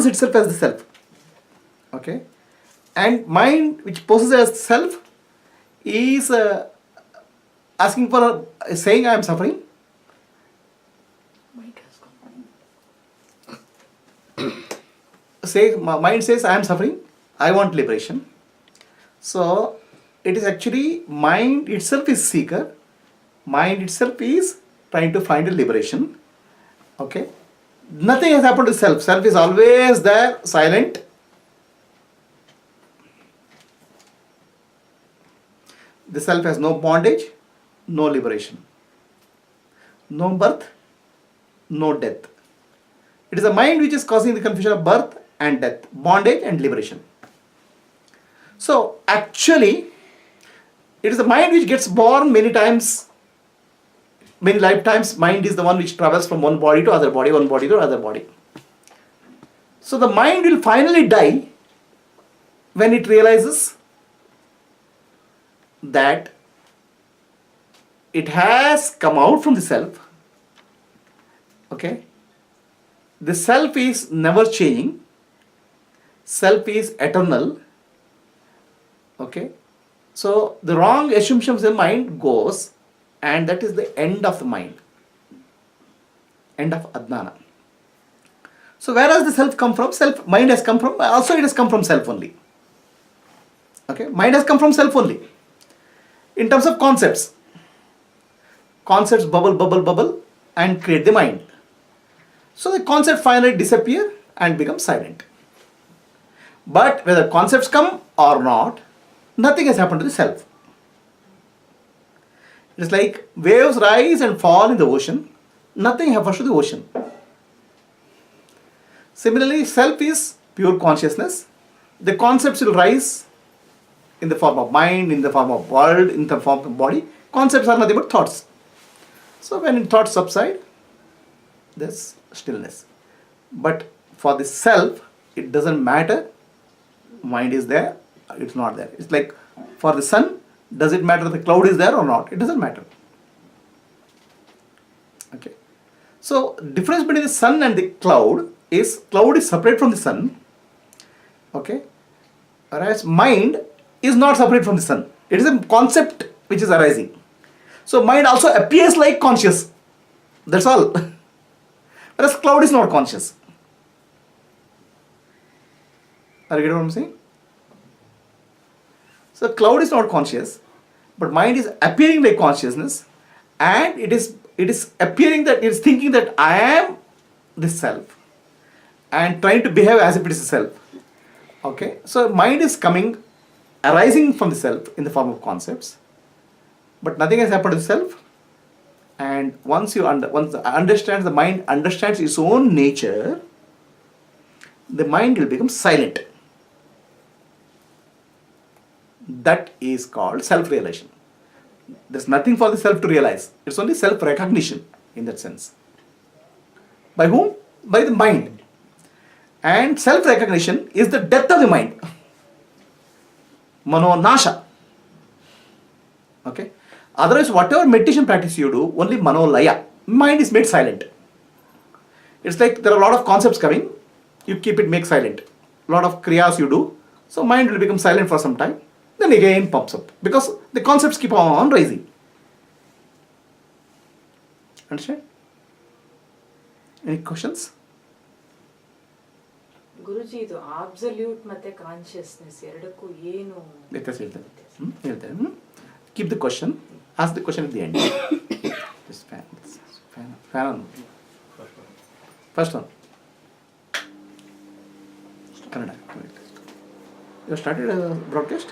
poses itself as the self. Okay, and mind which poses as self is asking for saying I am suffering. Mind says I am suffering, I want liberation. So it is actually mind itself is seeker, mind itself is trying to find a liberation. Okay, nothing has happened to self. Self is always there, silent. The self has no bondage, no liberation, no birth, no death. It is the mind which is causing the confusion of birth and death, bondage and liberation. So actually, it is the mind which gets born many times, many lifetimes. Mind is the one which travels from one body to other body, one body to other body. So the mind will finally die when it realizes that it has come out from the self. Okay, the self is never changing, self is eternal. Okay, so the wrong assumptions in mind goes, and that is the end of the mind, end of Adnana. So where does the self come from? Self, mind has come from, also it has come from self only. Okay, mind has come from self only. In terms of concepts, concepts bubble and create the mind. So the concept finally disappear and become silent. But whether concepts come or not, nothing has happened to the self. It is like waves rise and fall in the ocean. Nothing happens to the ocean. Similarly, self is pure consciousness. The concepts will rise in the form of mind, in the form of world, in the form of body. Concepts are nothing but thoughts. So when thoughts subside, there's stillness. But for the self, it doesn't matter. Mind is there, it's not there. It's like for the sun, does it matter the cloud is there or not? It doesn't matter. Okay. So difference between the sun and the cloud is separate from the sun. Okay. Whereas mind is not separate from the sun. It is a concept which is arising. So mind also appears like conscious. That's all. Whereas cloud is not conscious. Are you getting what I'm saying? So cloud is not conscious, but mind is appearing like consciousness, and it is appearing that it is thinking that I am the self and trying to behave as if it is the self. Okay, so mind is arising from the self in the form of concepts, but nothing has happened to the self. And once the mind understands its own nature, the mind will become silent. That is called self-realization. There's nothing for the self to realize. It's only self-recognition in that sense. By whom? By the mind. And self-recognition is the death of the mind. Mano nasha. Okay. Otherwise, whatever meditation practice you do, only mano laya. Mind is made silent. It's like there are a lot of concepts coming. You keep it make silent. A lot of kriyas you do. So mind will become silent for some time. Then again pops up. Because the concepts keep on rising. Understand? Any questions? Guruji, ಇದು absolute ಮತ್ತೆ consciousness ಎರಡಕ್ಕೂ ಏನು ವ್ಯತ್ಯಾಸ ಹೇಳ್ತಾರೆ. Keep the question. Ask the question at the end. This fan on. First one. Kannada. You started a broadcast?